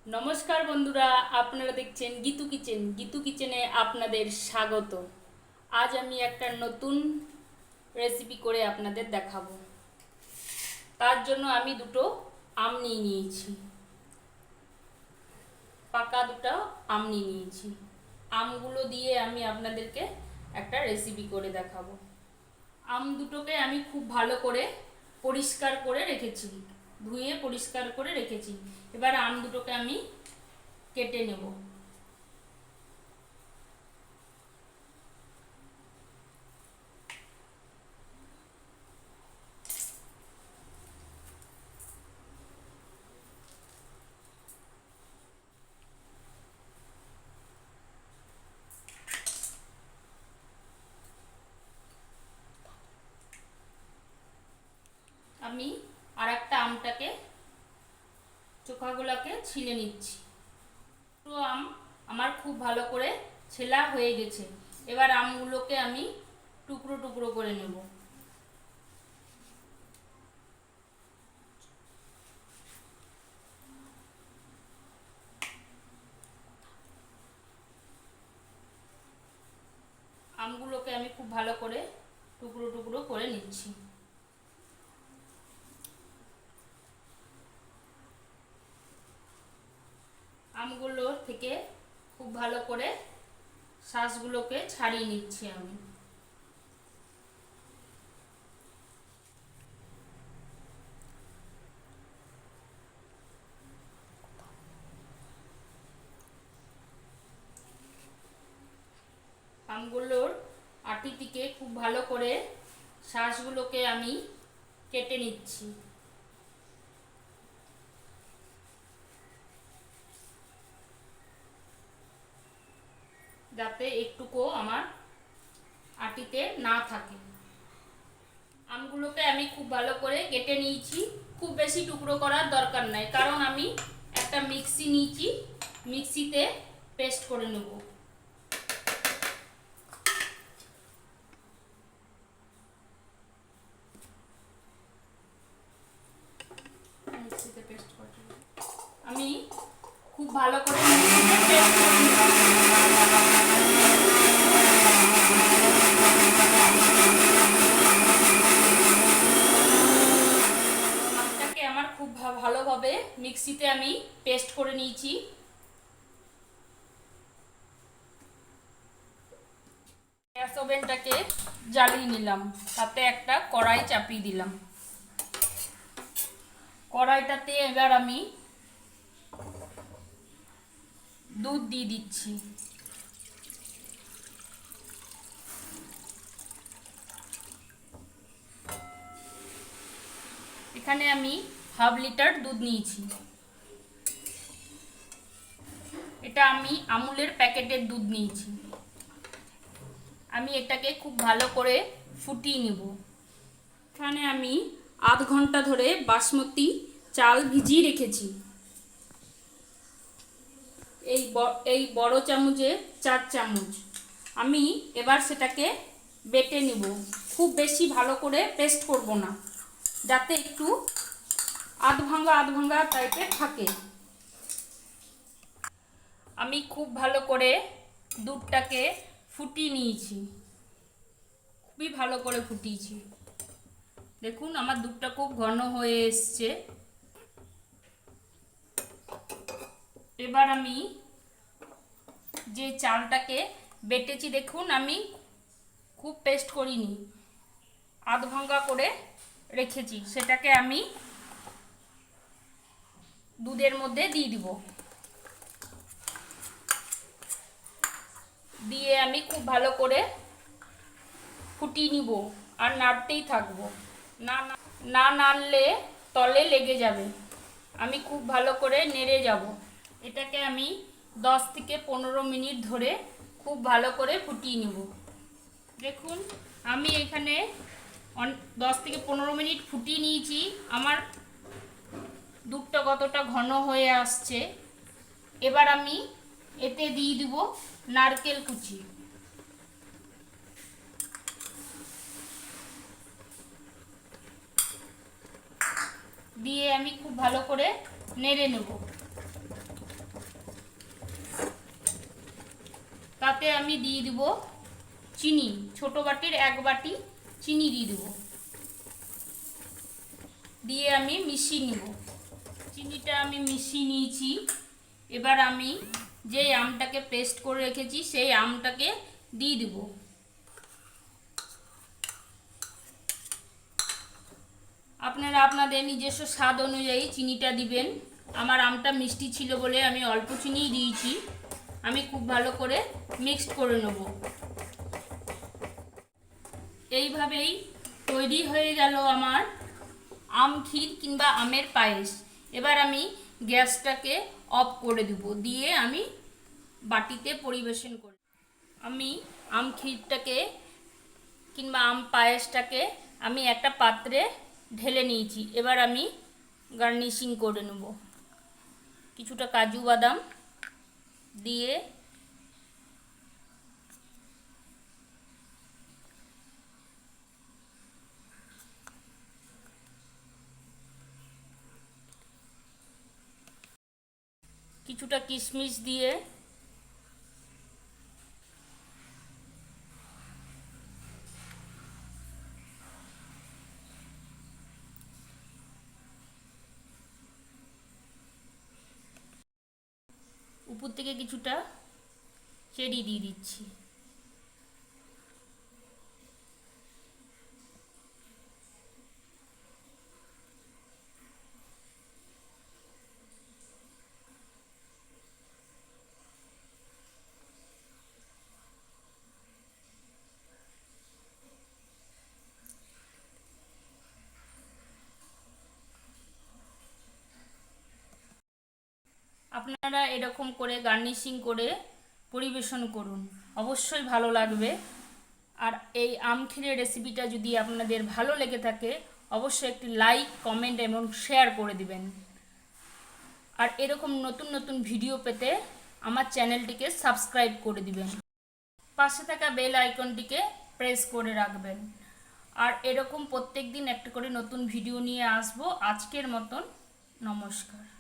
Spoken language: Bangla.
নমস্কার বন্ধুরা, আপনারা দেখছেন গীতু কিচেন। গীতু কিচেনে আপনাদের স্বাগত। আজ আমি একটা নতুন রেসিপি করে আপনাদের দেখাবো। তার জন্য আমি দুটো আম নিয়ে নিয়েছি, পাকা দুটো আম নিয়ে নিয়েছি। আমগুলো দিয়ে আমি আপনাদেরকে একটা রেসিপি করে দেখাবো। আম দুটোকে আমি খুব ভালো করে পরিষ্কার করে রেখেছি, ধুয়ে পরিষ্কার করে রেখেছি। এবার আম দুটোকে আমি কেটে নেব। আমি আর একটা আমটাকে চোখাগুলোকে ছিলে নিচ্ছি। পুরো আম আমার খুব ভালো করে ছেলা হয়ে গেছে। এবার আমগুলোকে আমি টুকরো টুকরো করে নেব। আমগুলোকে আমি খুব ভালো করে টুকরো টুকরো করে নিচ্ছি। আমগুলো থেকে খুব ভালো করে শাঁসগুলোকে ছাড়িয়ে নিচ্ছি আমি। আমগুলোর আটি থেকে খুব ভালো করে শাঁসগুলোকে আমি কেটে নিচ্ছি, যাতে একটুকুও আমার আটিতে না থাকে। আমগুলোকে আমি খুব ভালো করে কেটে নিয়েছি। খুব বেশি টুকরো করার দরকার নাই, কারণ আমি একটা মিক্সি নিয়েছি, মিক্সিতে পেস্ট করে নেব। মিক্সিতে পেস্ট করে আমি খুব ভালো করে মিক্সিতে পেস্ট করে আমটাকে আমার খুব ভালোভাবে মিক্সিতে আমি পেস্ট করে নিয়েছি। গ্যাস ওভেনটাকে জ্বালিয়ে নিলাম, তাতে একটা কড়াই চাপিয়ে দিলাম। কড়াইটাতে এবার আমি দুধ দিয়ে দিচ্ছি। এখানে আমি হাফ লিটার দুধ নিয়েছি। এটা আমি আমুলের প্যাকেটের দুধ নিয়েছি। আমি এটাকে খুব ভালো করে ফুটিয়ে নেব। এখানে আমি আধ ঘন্টা ধরে বাসমতি চাল ভিজিয়ে রেখেছি। এই বড় চামচে 4 চামচ। আমি এবার সেটাকে বেটে নেব। খুব বেশি ভালো করে পেস্ট করব না, যাতে একটু আধ ভাঙা টাইপের থাকে। আমি খুব ভালো করে দুধটাকে ফুটিয়ে নিয়েছি, খুবই ভালো করে ফুটিয়েছি। দেখুন আমার দুধটা খুব ঘন হয়ে এসছে। এবার আমি যে চালটাকে বেটেছি, দেখুন আমি খুব পেস্ট করিনি, আধ ভাঙা করে রেখেছি, সেটাকে আমি দুধের মধ্যে দিয়ে দিব। দিয়ে আমি খুব ভালো করে ফুটিয়ে নিব, আর নাড়তেই থাকবো। না নাড়লে তলে লেগে যাবে। আমি খুব ভালো করে নেড়ে যাব। এটাকে আমি 10 থেকে 15 মিনিট ধরে খুব ভালো করে ফুটিয়ে নেব। দেখুন আমি এখানে 10 থেকে 15 মিনিট ফুটিয়ে নিয়েছি। আমার দুধটা কতটা ঘন হয়ে আসছে। এবার আমি এতে দিয়ে দিব নারকেল কুচি। দিয়ে আমি খুব ভালো করে নেড়ে নেব। তাতে আমি দিয়ে দিব চিনি, ছোট বাটির 1 বাটি চিনি দিয়ে দেব, দিয়ে আমি মিশিয়ে নিব। চিনিটা আমি মিশিয়ে নিয়েছি। এবার আমি যে আমটাকে পেস্ট করে রেখেছি সেই আমটাকে দিয়ে দেব। আপনারা আপনাদের নিজস্ব স্বাদ অনুযায়ী চিনিটা দিবেন। আমার আমটা মিষ্টি ছিল বলে আমি অল্প চিনিই দিয়েছি। আমি খুব ভালো করে মিক্সড করে নেব। এইভাবেই তৈরি হয়ে গেল আমার আম ক্ষীর কিংবা আমের পায়েস। এবার আমি গ্যাসটাকে অফ করে দেব, দিয়ে আমি বাটিতে পরিবেশন করি। আমি আম ক্ষীরটাকে কিংবা আম পায়েসটাকে আমি একটা পাত্রে ঢেলে নিয়েছি। এবার আমি গার্নিশিং করে নেব। কিছুটা কাজু বাদাম দিয়ে কিছুটা কিশমিশ দিয়ে উপর থেকে কিছুটা চেরি দিয়ে দিচ্ছি। আপনারা এরকম করে গার্নিশিং করে পরিবেশন করুন, অবশ্যই ভালো লাগবে। আর এই আম ক্ষীরের রেসিপিটা যদি আপনাদের ভালো লেগে থাকে অবশ্যই একটি লাইক, কমেন্ট এবং শেয়ার করে দিবেন। আর এরকম নতুন নতুন ভিডিও পেতে আমার চ্যানেলটিকে সাবস্ক্রাইব করে দিবেন। পাশে থাকা বেল আইকনটিকে প্রেস করে রাখবেন। আর এরকম প্রত্যেক দিন একটা করে নতুন ভিডিও নিয়ে আসবো। আজকের মতন নমস্কার।